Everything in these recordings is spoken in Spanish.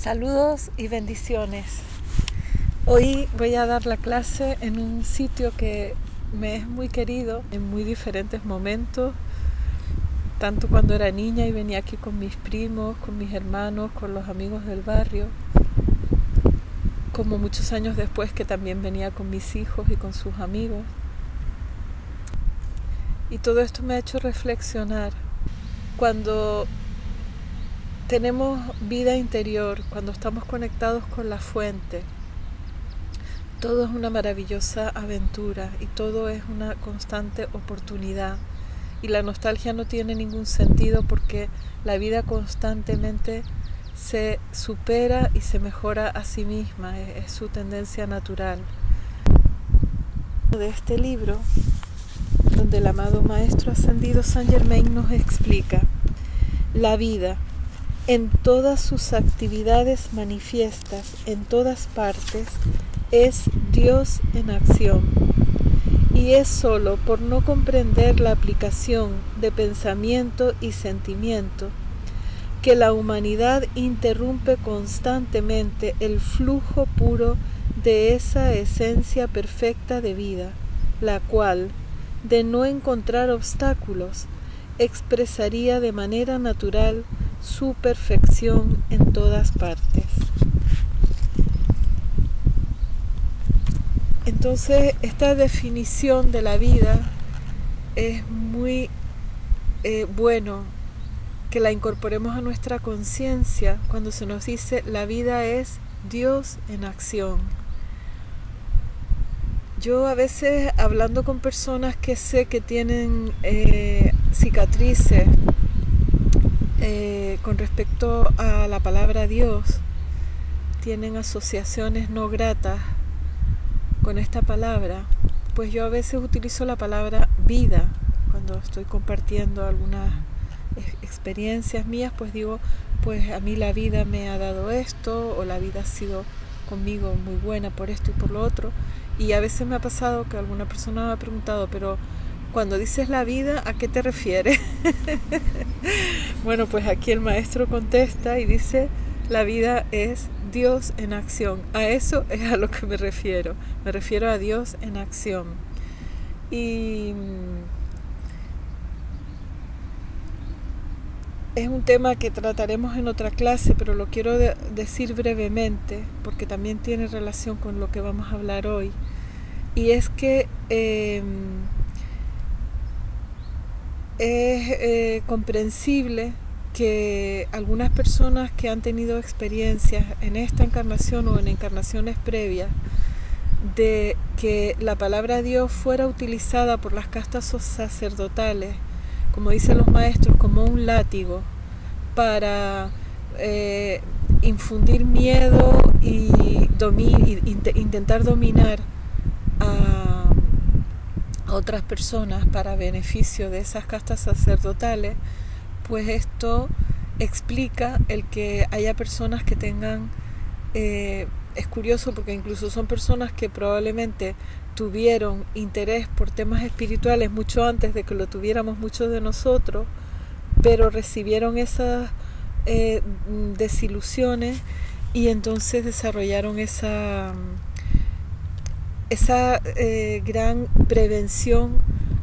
Saludos y bendiciones. Hoy voy a dar la clase en un sitio que me es muy querido en muy diferentes momentos, tanto cuando era niña y venía aquí con mis primos, con mis hermanos, con los amigos del barrio, como muchos años después que también venía con mis hijos y con sus amigos. Y todo esto me ha hecho reflexionar. Cuando tenemos vida interior, cuando estamos conectados con la fuente, todo es una maravillosa aventura y todo es una constante oportunidad. Y la nostalgia no tiene ningún sentido porque la vida constantemente se supera y se mejora a sí misma, es su tendencia natural. De este libro, donde el amado Maestro Ascendido Saint Germain nos explica: la vida, en todas sus actividades manifiestas, en todas partes, es Dios en acción. Y es sólo por no comprender la aplicación de pensamiento y sentimiento que la humanidad interrumpe constantemente el flujo puro de esa esencia perfecta de vida, la cual, de no encontrar obstáculos, expresaría de manera natural su perfección en todas partes. Entonces, esta definición de la vida es muy bueno que la incorporemos a nuestra conciencia cuando se nos dice la vida es Dios en acción. Yo a veces, hablando con personas que sé que tienen cicatrices con respecto a la palabra Dios, tienen asociaciones no gratas con esta palabra, pues yo a veces utilizo la palabra vida cuando estoy compartiendo algunas experiencias mías, pues digo, pues a mí la vida me ha dado esto, o la vida ha sido conmigo muy buena por esto y por lo otro. Y a veces me ha pasado que alguna persona me ha preguntado, pero cuando dices la vida, ¿a qué te refieres? Bueno, pues aquí el maestro contesta y dice: la vida es Dios en acción. A eso es a lo que me refiero. Me refiero a Dios en acción. Y es un tema que trataremos en otra clase, pero lo quiero decir brevemente porque también tiene relación con lo que vamos a hablar hoy. Y es que es comprensible que algunas personas que han tenido experiencias en esta encarnación o en encarnaciones previas de que la palabra Dios fuera utilizada por las castas sacerdotales, como dicen los maestros, como un látigo para infundir miedo y intentar dominar a otras personas para beneficio de esas castas sacerdotales, pues esto explica el que haya personas que tengan, es curioso porque incluso son personas que probablemente tuvieron interés por temas espirituales mucho antes de que lo tuviéramos muchos de nosotros, pero recibieron esas desilusiones y entonces desarrollaron esa gran prevención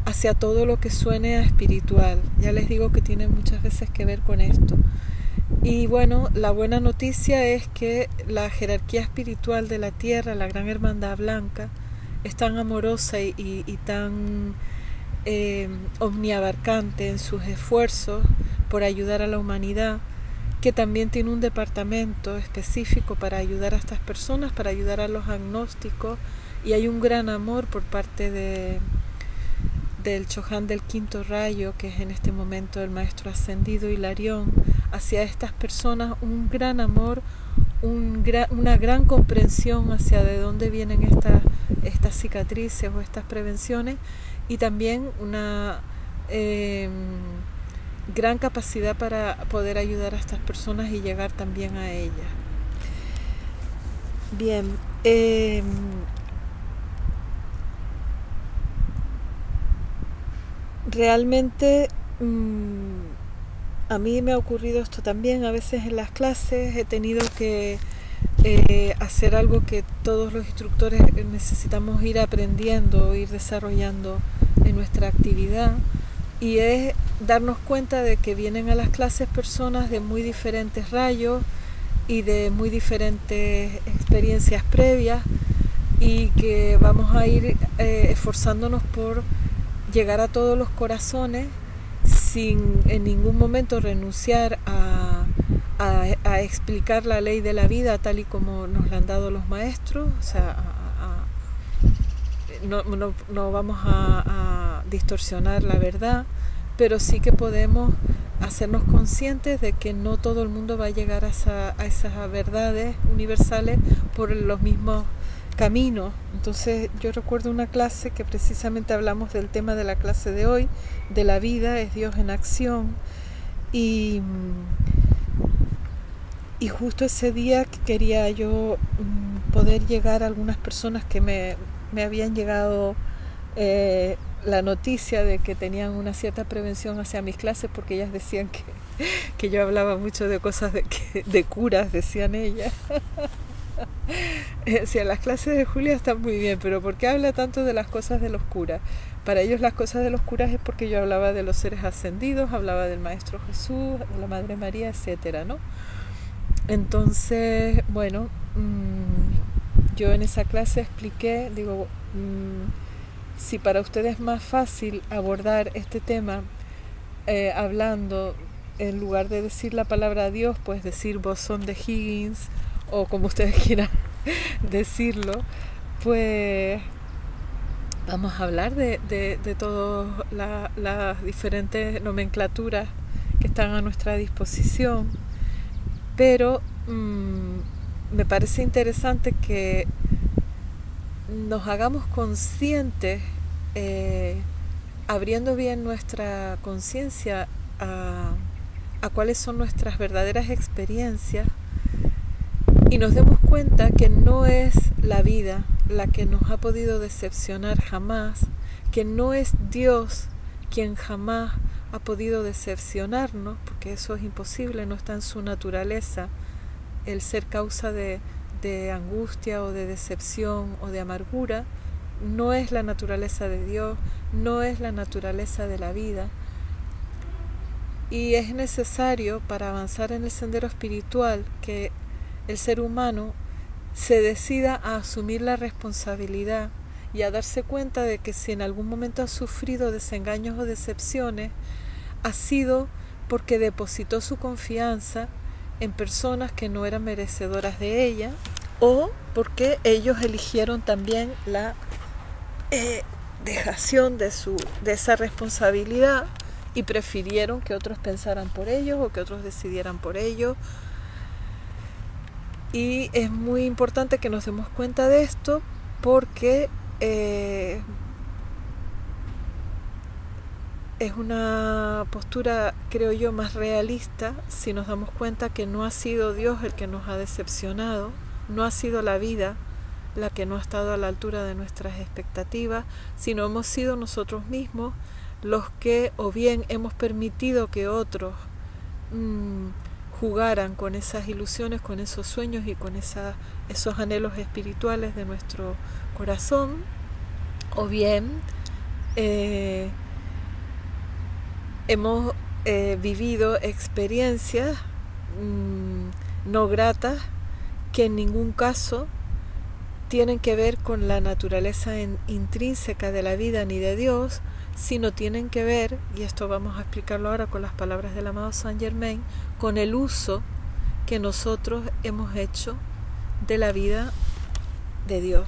hacia todo lo que suene a espiritual. Ya les digo que tiene muchas veces que ver con esto. Y bueno, la buena noticia es que la jerarquía espiritual de la Tierra, la Gran Hermandad Blanca, es tan amorosa y tan omniabarcante en sus esfuerzos por ayudar a la humanidad, que también tiene un departamento específico para ayudar a estas personas, para ayudar a los agnósticos, y hay un gran amor por parte del Choján del quinto rayo, que es en este momento el maestro ascendido Hilarión, hacia estas personas, un gran amor, una gran comprensión hacia de dónde vienen estas cicatrices o estas prevenciones, y también una gran capacidad para poder ayudar a estas personas y llegar también a ellas. Bien, realmente A mí me ha ocurrido esto también, a veces en las clases he tenido que hacer algo que todos los instructores necesitamos ir aprendiendo, ir desarrollando en nuestra actividad, y es darnos cuenta de que vienen a las clases personas de muy diferentes rayos y de muy diferentes experiencias previas, y que vamos a ir esforzándonos por llegar a todos los corazones sin en ningún momento renunciar a explicar la ley de la vida tal y como nos la han dado los maestros. O sea, no vamos a distorsionar la verdad, pero sí que podemos hacernos conscientes de que no todo el mundo va a llegar a esas verdades universales por los mismos caminos. Entonces yo recuerdo una clase que precisamente hablamos del tema de la clase de hoy, de la vida es Dios en acción, y justo ese día quería yo poder llegar a algunas personas que me habían llegado la noticia de que tenían una cierta prevención hacia mis clases, porque ellas decían que yo hablaba mucho de cosas de curas, decían ellas. Decían, las clases de Julia están muy bien, pero ¿por qué habla tanto de las cosas de los curas? Para ellos las cosas de los curas es porque yo hablaba de los seres ascendidos, hablaba del Maestro Jesús, de la Madre María, etcétera, ¿no? Entonces, bueno, yo en esa clase expliqué, digo, si para ustedes es más fácil abordar este tema hablando, en lugar de decir la palabra Dios, pues decir bosón de Higgins, o como ustedes quieran decirlo, pues vamos a hablar de todas las diferentes nomenclaturas que están a nuestra disposición, pero me parece interesante que nos hagamos conscientes, abriendo bien nuestra conciencia a cuáles son nuestras verdaderas experiencias, y nos demos cuenta que no es la vida la que nos ha podido decepcionar jamás, que no es Dios quien jamás ha podido decepcionarnos, porque eso es imposible, no está en su naturaleza el ser causa de angustia o de decepción o de amargura. No es la naturaleza de Dios, no es la naturaleza de la vida, y es necesario para avanzar en el sendero espiritual que el ser humano se decida a asumir la responsabilidad y a darse cuenta de que si en algún momento ha sufrido desengaños o decepciones, ha sido porque depositó su confianza en personas que no eran merecedoras de ella, o porque ellos eligieron también la dejación de esa responsabilidad y prefirieron que otros pensaran por ellos o que otros decidieran por ellos. Y es muy importante que nos demos cuenta de esto, porque es una postura, creo yo, más realista si nos damos cuenta que no ha sido Dios el que nos ha decepcionado, no ha sido la vida la que no ha estado a la altura de nuestras expectativas, sino hemos sido nosotros mismos los que o bien hemos permitido que otros jugaran con esas ilusiones, con esos sueños y con esos anhelos espirituales de nuestro corazón, o bien hemos vivido experiencias no gratas que en ningún caso tienen que ver con la naturaleza intrínseca de la vida ni de Dios, sino tienen que ver, y esto vamos a explicarlo ahora con las palabras del amado Saint Germain, con el uso que nosotros hemos hecho de la vida de Dios.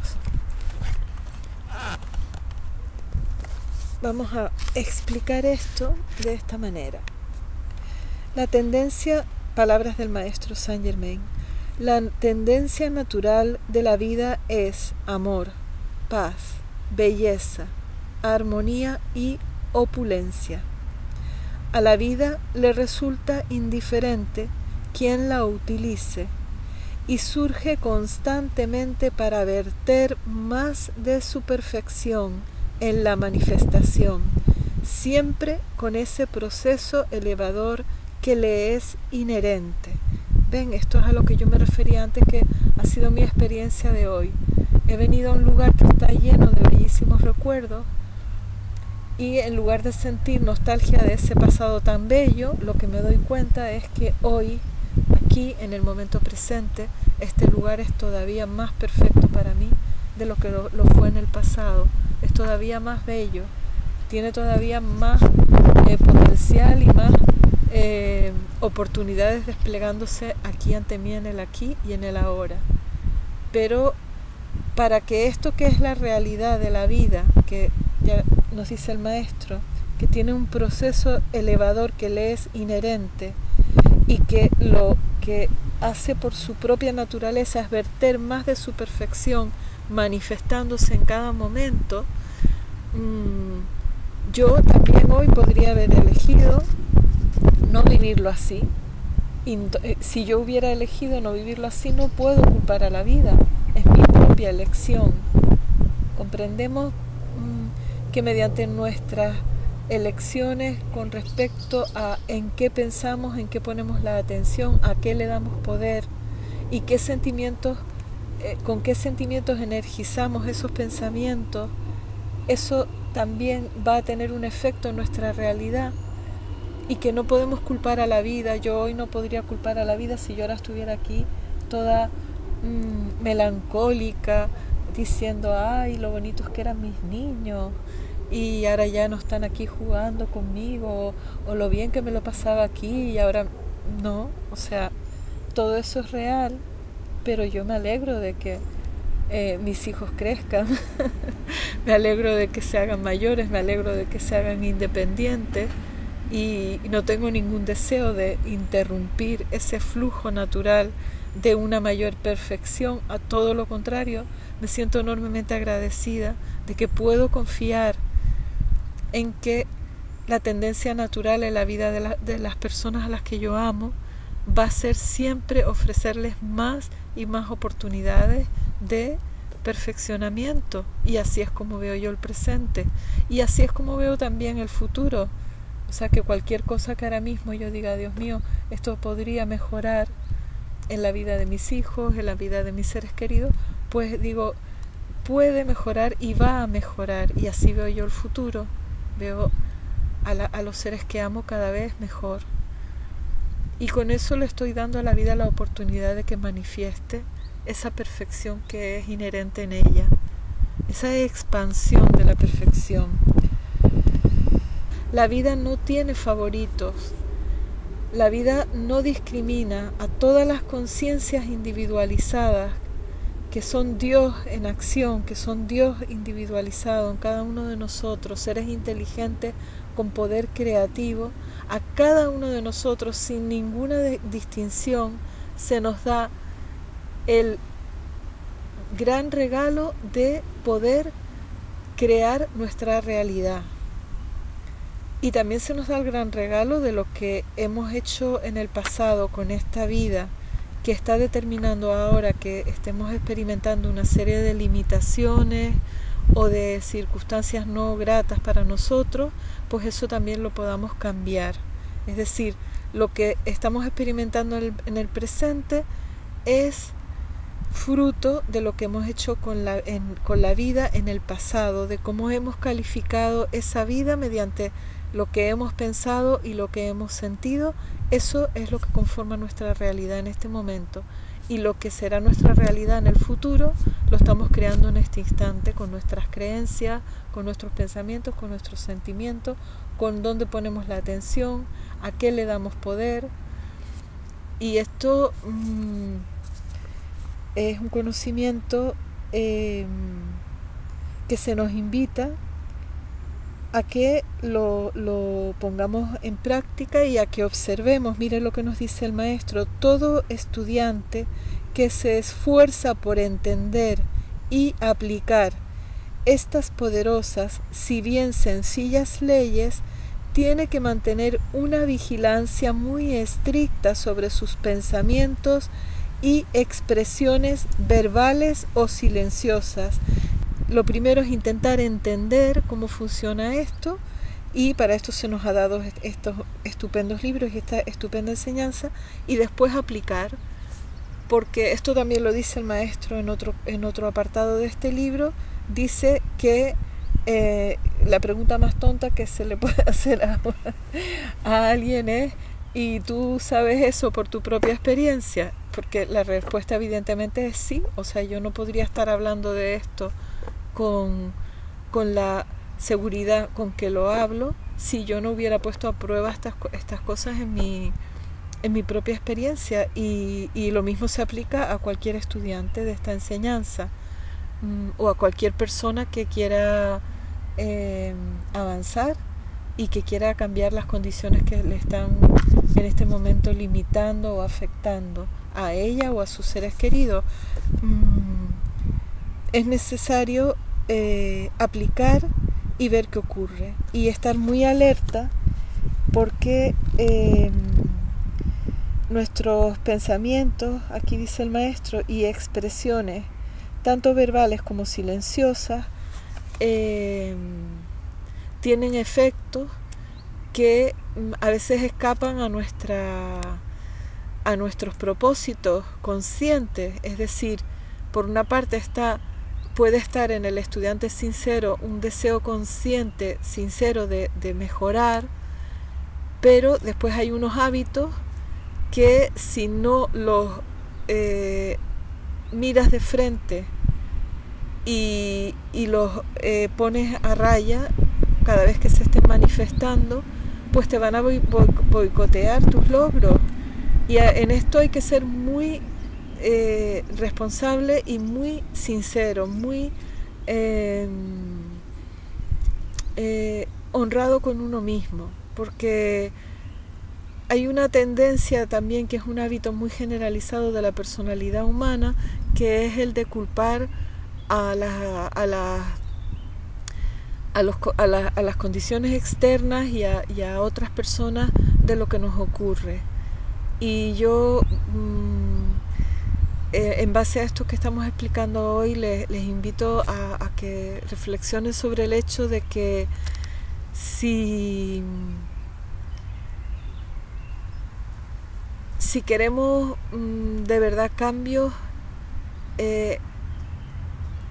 Vamos a explicar esto de esta manera. La tendencia, palabras del maestro Saint Germain, la tendencia natural de la vida es amor, paz, belleza, armonía y opulencia. A la vida le resulta indiferente quien la utilice y surge constantemente para verter más de su perfección en la manifestación, siempre con ese proceso elevador que le es inherente. Ven, esto es a lo que yo me refería antes, que ha sido mi experiencia de hoy. He venido a un lugar que está lleno de bellísimos recuerdos y en lugar de sentir nostalgia de ese pasado tan bello, lo que me doy cuenta es que hoy, aquí, en el momento presente, este lugar es todavía más perfecto para mí de lo que lo fue en el pasado. Es todavía más bello, tiene todavía más potencial y más oportunidades desplegándose aquí ante mí, en el aquí y en el ahora. Pero para que esto, que es la realidad de la vida, que ya nos dice el maestro, que tiene un proceso elevador que le es inherente y que lo que hace por su propia naturaleza es verter más de su perfección manifestándose en cada momento, yo también hoy podría haber elegido no vivirlo así. Y si yo hubiera elegido no vivirlo así, no puedo culpar a la vida, es mi propia elección. Comprendemos que mediante nuestras elecciones con respecto a en qué pensamos, en qué ponemos la atención, a qué le damos poder y qué sentimientos, con qué sentimientos energizamos esos pensamientos, eso también va a tener un efecto en nuestra realidad. Y que no podemos culpar a la vida. Yo hoy no podría culpar a la vida si yo ahora estuviera aquí toda melancólica, diciendo, ay, lo bonitos que eran mis niños y ahora ya no están aquí jugando conmigo, o lo bien que me lo pasaba aquí y ahora no. O sea, todo eso es real, pero yo me alegro de que mis hijos crezcan, me alegro de que se hagan mayores, me alegro de que se hagan independientes. Y no tengo ningún deseo de interrumpir ese flujo natural de una mayor perfección. A todo lo contrario, me siento enormemente agradecida de que puedo confiar en que la tendencia natural en la vida de las personas a las que yo amo va a ser siempre ofrecerles más y más oportunidades de perfeccionamiento. Y así es como veo yo el presente. Y así es como veo también el futuro. O sea, que cualquier cosa que ahora mismo yo diga, Dios mío, esto podría mejorar en la vida de mis hijos, en la vida de mis seres queridos, pues digo, puede mejorar y va a mejorar. Y así veo yo el futuro. Veo a los seres que amo cada vez mejor. Y con eso le estoy dando a la vida la oportunidad de que manifieste esa perfección que es inherente en ella. Esa expansión de la perfección. La vida no tiene favoritos, la vida no discrimina a todas las conciencias individualizadas que son Dios en acción, que son Dios individualizado en cada uno de nosotros, seres inteligentes con poder creativo. A cada uno de nosotros, sin ninguna distinción, se nos da el gran regalo de poder crear nuestra realidad. Y también se nos da el gran regalo de lo que hemos hecho en el pasado con esta vida, que está determinando ahora que estemos experimentando una serie de limitaciones o de circunstancias no gratas para nosotros, pues eso también lo podamos cambiar. Es decir, lo que estamos experimentando en el presente es fruto de lo que hemos hecho con la vida en el pasado, de cómo hemos calificado esa vida mediante lo que hemos pensado y lo que hemos sentido. Eso es lo que conforma nuestra realidad en este momento, y lo que será nuestra realidad en el futuro lo estamos creando en este instante con nuestras creencias, con nuestros pensamientos, con nuestros sentimientos, con dónde ponemos la atención, a qué le damos poder. Y esto es un conocimiento que se nos invita a que lo pongamos en práctica y a que observemos. Mire lo que nos dice el maestro: todo estudiante que se esfuerza por entender y aplicar estas poderosas, si bien sencillas leyes, tiene que mantener una vigilancia muy estricta sobre sus pensamientos y expresiones verbales o silenciosas. Lo primero es intentar entender cómo funciona esto, Y para esto se nos ha dado estos estupendos libros y esta estupenda enseñanza, y después aplicar, porque esto también lo dice el maestro en otro apartado de este libro. Dice que la pregunta más tonta que se le puede hacer a alguien es: ¿y tú sabes eso por tu propia experiencia? Porque la respuesta evidentemente es sí. O sea, yo no podría estar hablando de esto con la seguridad con que lo hablo si yo no hubiera puesto a prueba estas cosas en mi propia experiencia, y lo mismo se aplica a cualquier estudiante de esta enseñanza, o a cualquier persona que quiera avanzar y que quiera cambiar las condiciones que le están en este momento limitando o afectando a ella o a sus seres queridos. Es necesario aplicar y ver qué ocurre, y estar muy alerta, porque nuestros pensamientos, aquí dice el maestro, y expresiones, tanto verbales como silenciosas, tienen efectos que a veces escapan a nuestros propósitos conscientes. Es decir, por una parte puede estar en el estudiante sincero un deseo consciente, sincero de mejorar, pero después hay unos hábitos que si no los miras de frente y los pones a raya cada vez que se estén manifestando, pues te van a boicotear tus logros. Y en esto hay que ser muy responsable y muy sincero, muy honrado con uno mismo, porque hay una tendencia también, que es un hábito muy generalizado de la personalidad humana, que es el de culpar a las condiciones externas y a otras personas de lo que nos ocurre. Y yo, en base a esto que estamos explicando hoy, les invito a que reflexionen sobre el hecho de que si queremos de verdad cambios,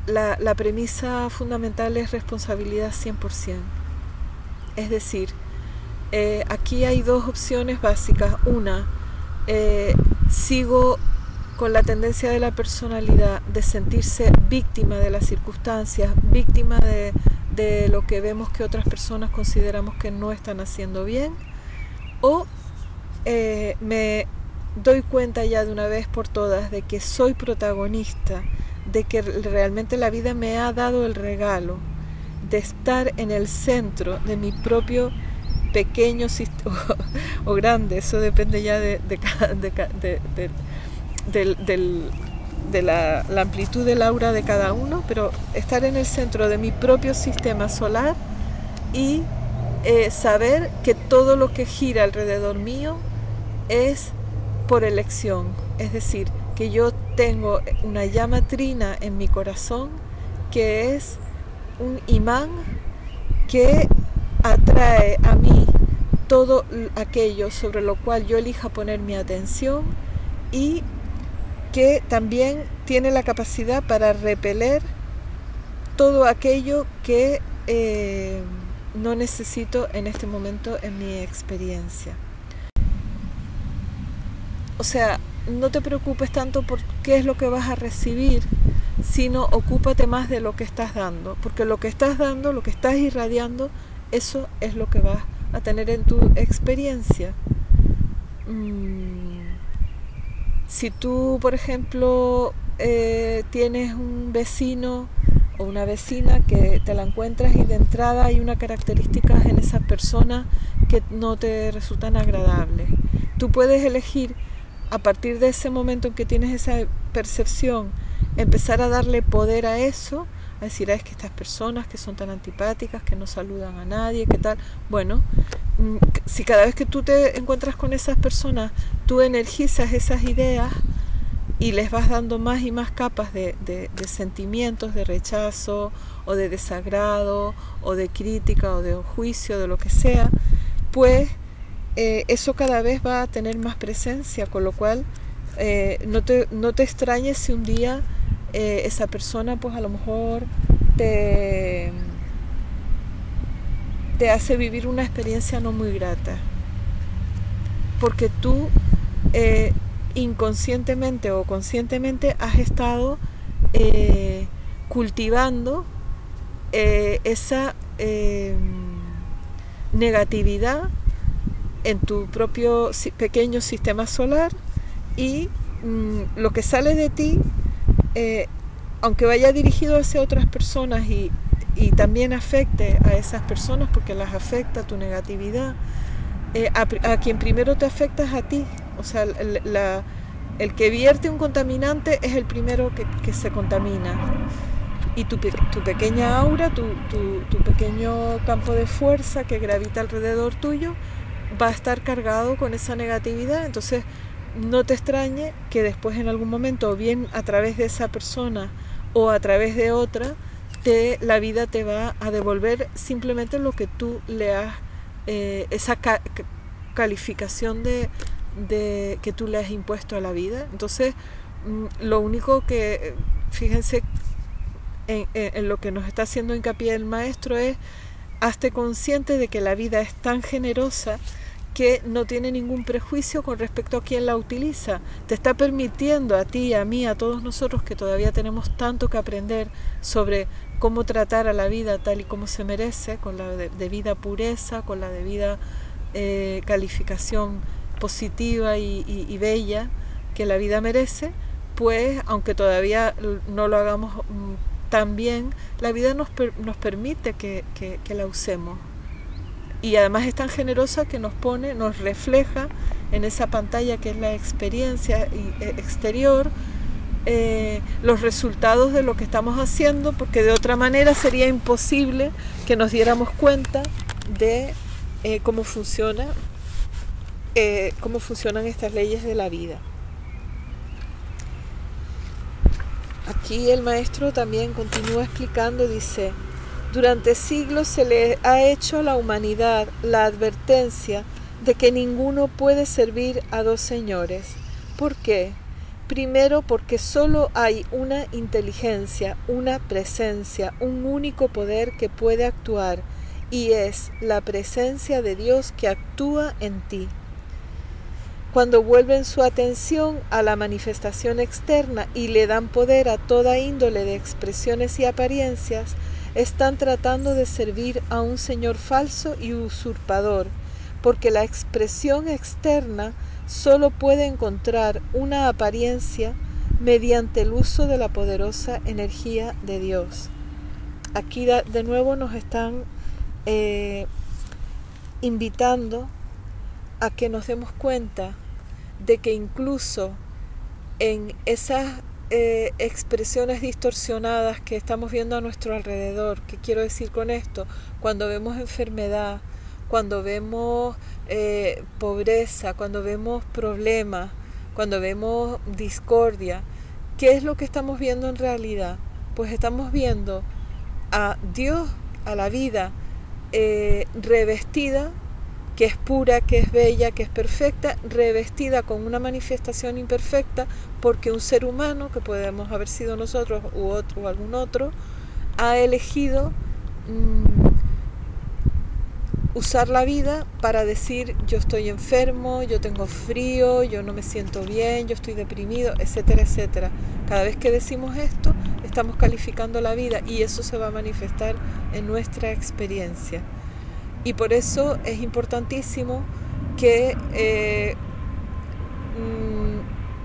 la premisa fundamental es responsabilidad 100%. Es decir, aquí hay dos opciones básicas. Una, sigo con la tendencia de la personalidad de sentirse víctima de las circunstancias, víctima de lo que vemos que otras personas consideramos que no están haciendo bien, o me doy cuenta ya de una vez por todas de que soy protagonista, de que realmente la vida me ha dado el regalo de estar en el centro de mi propio pequeño o grande, eso depende ya de la amplitud del aura de cada uno, pero estar en el centro de mi propio sistema solar y saber que todo lo que gira alrededor mío es por elección. Es decir, que yo tengo una llama trina en mi corazón, que es un imán que atrae a mí todo aquello sobre lo cual yo elija poner mi atención, y que también tiene la capacidad para repeler todo aquello que no necesito en este momento en mi experiencia. O sea, no te preocupes tanto por qué es lo que vas a recibir, sino ocúpate más de lo que estás dando, porque lo que estás dando, lo que estás irradiando, eso es lo que vas a tener en tu experiencia. Si tú, por ejemplo, tienes un vecino o una vecina que te la encuentras y de entrada hay unas características en esas personas que no te resultan agradables, tú puedes elegir a partir de ese momento en que tienes esa percepción, empezar a darle poder a eso, a decir, es que estas personas que son tan antipáticas, que no saludan a nadie, ¿qué tal? Bueno, si cada vez que tú te encuentras con esas personas, tú energizas esas ideas, y les vas dando más y más capas de sentimientos, de rechazo o de desagrado o de crítica o de juicio, de lo que sea, pues eso cada vez va a tener más presencia, con lo cual no te extrañes si un día esa persona pues a lo mejor te hace vivir una experiencia no muy grata, porque tú inconscientemente o conscientemente has estado cultivando esa negatividad en tu propio pequeño sistema solar, y lo que sale de ti, aunque vaya dirigido hacia otras personas y también afecte a esas personas, porque las afecta tu negatividad, a quien primero te afecta es a ti. O sea, el que vierte un contaminante es el primero que se contamina. Y tu pequeña aura, tu pequeño campo de fuerza que gravita alrededor tuyo, va a estar cargado con esa negatividad. Entonces no te extrañe que después en algún momento, o bien a través de esa persona o a través de otra, la vida te va a devolver simplemente lo que tú le has, esa calificación que tú le has impuesto a la vida. Entonces lo único que, fíjense en lo que nos está haciendo hincapié el maestro, es: hazte consciente de que la vida es tan generosa que no tiene ningún prejuicio con respecto a quién la utiliza. Te está permitiendo a ti, a mí, a todos nosotros que todavía tenemos tanto que aprender sobre cómo tratar a la vida tal y como se merece, con la debida pureza, con la debida calificación positiva y bella que la vida merece, pues aunque todavía no lo hagamos tan bien, la vida nos permite que la usemos. Y además es tan generosa que nos refleja en esa pantalla que es la experiencia exterior, los resultados de lo que estamos haciendo, porque de otra manera sería imposible que nos diéramos cuenta de cómo funcionan estas leyes de la vida. Aquí el maestro también continúa explicando, dice: durante siglos se le ha hecho a la humanidad la advertencia de que ninguno puede servir a dos señores. ¿Por qué? Primero, porque solo hay una inteligencia, una presencia, un único poder que puede actuar, y es la presencia de Dios que actúa en ti. Cuando vuelven su atención a la manifestación externa y le dan poder a toda índole de expresiones y apariencias, están tratando de servir a un señor falso y usurpador, porque la expresión externa solo puede encontrar una apariencia mediante el uso de la poderosa energía de Dios. Aquí de nuevo nos están invitando a que nos demos cuenta de que incluso en esas expresiones distorsionadas que estamos viendo a nuestro alrededor, ¿qué quiero decir con esto? Cuando vemos enfermedad, cuando vemos pobreza, cuando vemos problemas, cuando vemos discordia, ¿qué es lo que estamos viendo en realidad? Pues estamos viendo a Dios, a la vida revestida, que es pura, que es bella, que es perfecta, revestida con una manifestación imperfecta, porque un ser humano, que podemos haber sido nosotros o algún otro, ha elegido usar la vida para decir: yo estoy enfermo, yo tengo frío, yo no me siento bien, yo estoy deprimido, etcétera, etcétera. Cada vez que decimos esto, estamos calificando la vida, y eso se va a manifestar en nuestra experiencia. Y por eso es importantísimo que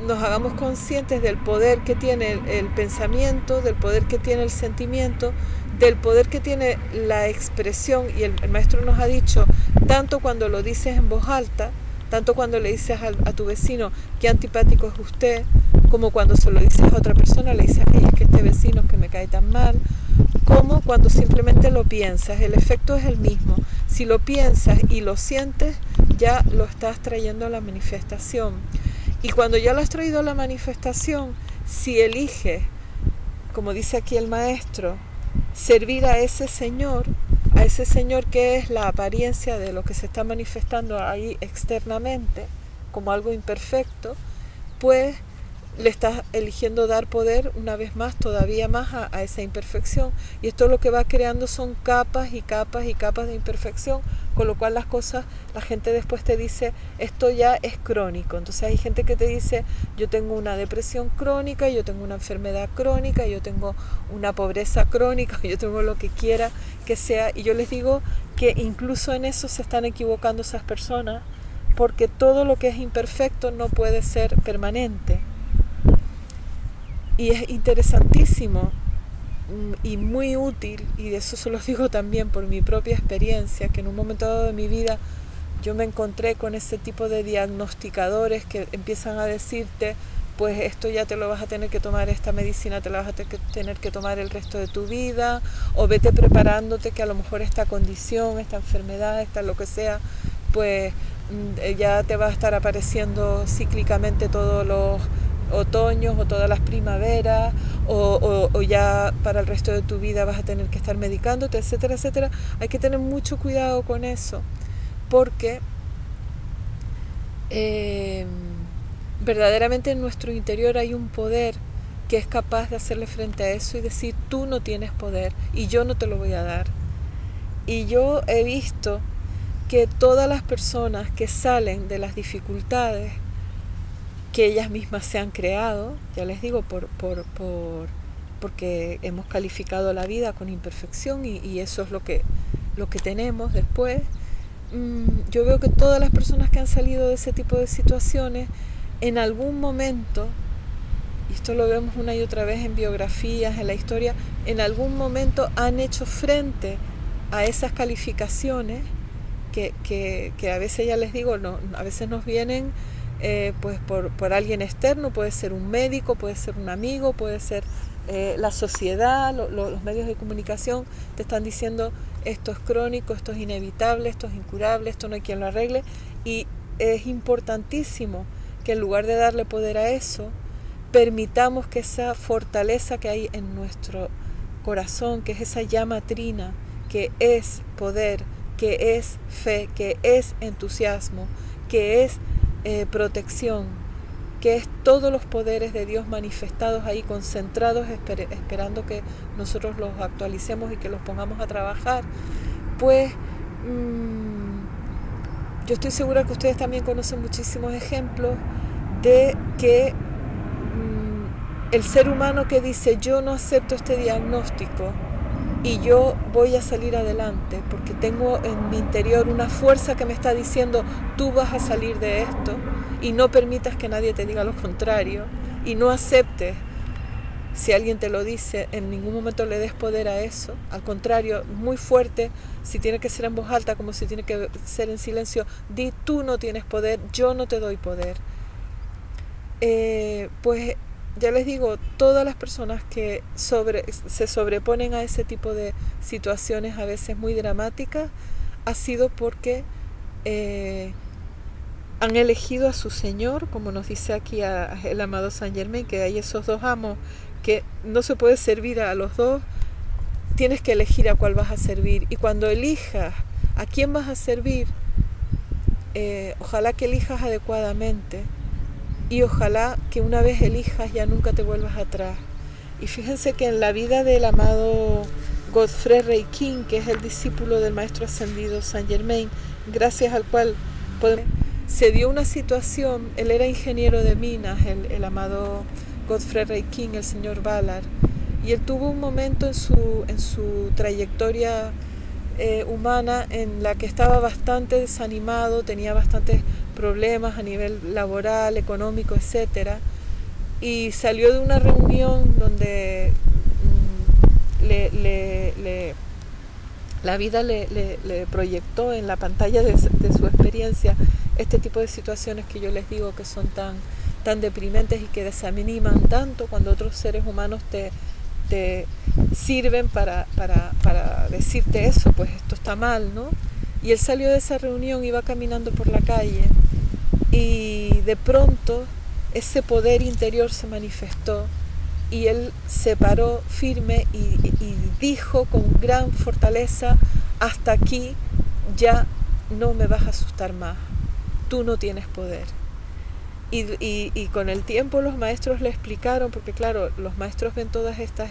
nos hagamos conscientes del poder que tiene el pensamiento, del poder que tiene el sentimiento, del poder que tiene la expresión. Y el maestro nos ha dicho, tanto cuando lo dices en voz alta, tanto cuando le dices a tu vecino qué antipático es usted, como cuando se lo dices a otra persona, le dices: ay, es que este vecino es que me cae tan mal, como cuando simplemente lo piensas. El efecto es el mismo. Si lo piensas y lo sientes, ya lo estás trayendo a la manifestación. Y cuando ya lo has traído a la manifestación, si eliges, como dice aquí el maestro, servir a ese Señor que es la apariencia de lo que se está manifestando ahí externamente, como algo imperfecto, pues le estás eligiendo dar poder una vez más, todavía más a esa imperfección. Y esto lo que va creando son capas y capas y capas de imperfección, con lo cual las cosas, la gente después te dice, esto ya es crónico. Entonces hay gente que te dice, yo tengo una depresión crónica, yo tengo una enfermedad crónica, yo tengo una pobreza crónica, yo tengo lo que quiera que sea. Y yo les digo que incluso en eso se están equivocando esas personas, porque todo lo que es imperfecto no puede ser permanente. Y es interesantísimo y muy útil, y de eso se los digo también por mi propia experiencia, que en un momento dado de mi vida yo me encontré con ese tipo de diagnosticadores que empiezan a decirte, pues esto ya te lo vas a tener que tomar, esta medicina te la vas a tener que tomar el resto de tu vida, o vete preparándote que a lo mejor esta condición, esta enfermedad, esta lo que sea, pues ya te va a estar apareciendo cíclicamente todos los otoños o todas las primaveras, o ya para el resto de tu vida vas a tener que estar medicándote, etcétera, etcétera. Hay que tener mucho cuidado con eso, porque verdaderamente en nuestro interior hay un poder que es capaz de hacerle frente a eso y decir, tú no tienes poder y yo no te lo voy a dar. Y yo he visto que todas las personas que salen de las dificultades que ellas mismas se han creado, ya les digo, porque hemos calificado la vida con imperfección y eso es lo que tenemos después. Yo veo que todas las personas que han salido de ese tipo de situaciones, en algún momento, y esto lo vemos una y otra vez en biografías, en la historia, en algún momento han hecho frente a esas calificaciones que a veces, ya les digo, no, a veces nos vienen pues por alguien externo, puede ser un médico, puede ser un amigo, puede ser la sociedad, los medios de comunicación te están diciendo esto es crónico, esto es inevitable, esto es incurable, esto no hay quien lo arregle, y es importantísimo que en lugar de darle poder a eso, permitamos que esa fortaleza que hay en nuestro corazón, que es esa llama trina, que es poder, que es fe, que es entusiasmo, que es protección, que es todos los poderes de Dios manifestados ahí, concentrados, esperando que nosotros los actualicemos y que los pongamos a trabajar, pues yo estoy segura que ustedes también conocen muchísimos ejemplos de que el ser humano que dice yo no acepto este diagnóstico y yo voy a salir adelante porque tengo en mi interior una fuerza que me está diciendo tú vas a salir de esto, y no permitas que nadie te diga lo contrario y no aceptes si alguien te lo dice, en ningún momento le des poder a eso, al contrario, muy fuerte, si tiene que ser en voz alta como si tiene que ser en silencio, di tú no tienes poder, yo no te doy poder. Pues ya les digo, todas las personas que se sobreponen a ese tipo de situaciones a veces muy dramáticas, ha sido porque han elegido a su Señor, como nos dice aquí el amado Saint Germain, que hay esos dos amos, que no se puede servir a los dos, tienes que elegir a cuál vas a servir. Y cuando elijas a quién vas a servir, ojalá que elijas adecuadamente, y ojalá que una vez elijas ya nunca te vuelvas atrás. Y fíjense que en la vida del amado Godfrey Rey King, que es el discípulo del maestro ascendido Saint Germain, gracias al cual se dio una situación, él era ingeniero de minas, el amado Godfrey Rey King, el señor Ballard, y él tuvo un momento en su trayectoria humana en la que estaba bastante desanimado, tenía bastantes problemas a nivel laboral, económico, etcétera, y salió de una reunión donde la vida le proyectó en la pantalla de su experiencia este tipo de situaciones que yo les digo que son tan deprimentes y que desaniman tanto cuando otros seres humanos te sirven para decirte eso, pues esto está mal, ¿no? Y él salió de esa reunión, iba caminando por la calle y de pronto ese poder interior se manifestó y él se paró firme y dijo con gran fortaleza: hasta aquí, ya no me vas a asustar más, tú no tienes poder. Y con el tiempo los maestros le explicaron, porque claro, los maestros ven todas estas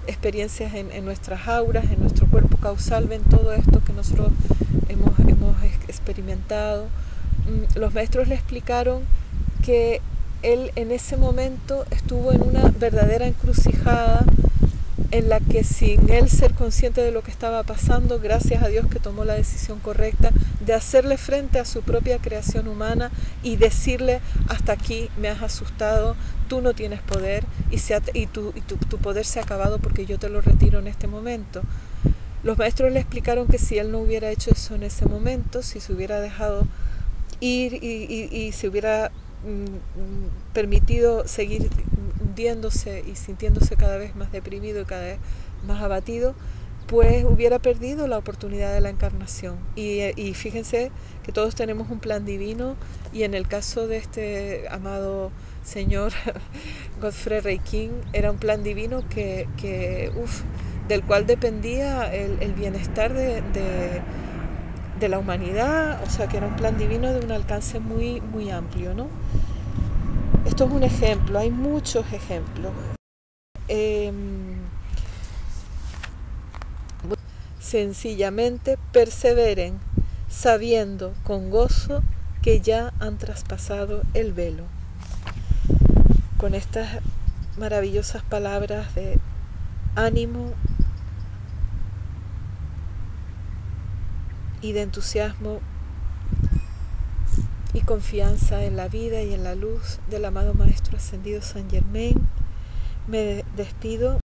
experiencias en nuestras auras, en nuestro cuerpo causal, ven todo esto que nosotros hemos experimentado. Los maestros le explicaron que él en ese momento estuvo en una verdadera encrucijada en la que, sin él ser consciente de lo que estaba pasando, gracias a Dios que tomó la decisión correcta de hacerle frente a su propia creación humana y decirle: hasta aquí, me has asustado, tú no tienes poder y tu poder se ha acabado porque yo te lo retiro en este momento. Los maestros le explicaron que si él no hubiera hecho eso en ese momento, si se hubiera dejado ir y se hubiera permitido seguir hundiéndose y sintiéndose cada vez más deprimido y cada vez más abatido, pues hubiera perdido la oportunidad de la encarnación. Y fíjense que todos tenemos un plan divino, y en el caso de este amado señor Godfrey Ray King, era un plan divino del cual dependía el bienestar de la humanidad, o sea que era un plan divino de un alcance muy, muy amplio, ¿no? Esto es un ejemplo, hay muchos ejemplos. Sencillamente perseveren, sabiendo con gozo que ya han traspasado el velo. Con estas maravillosas palabras de ánimo y de entusiasmo y confianza en la vida y en la luz del amado Maestro Ascendido Saint Germain, me despido.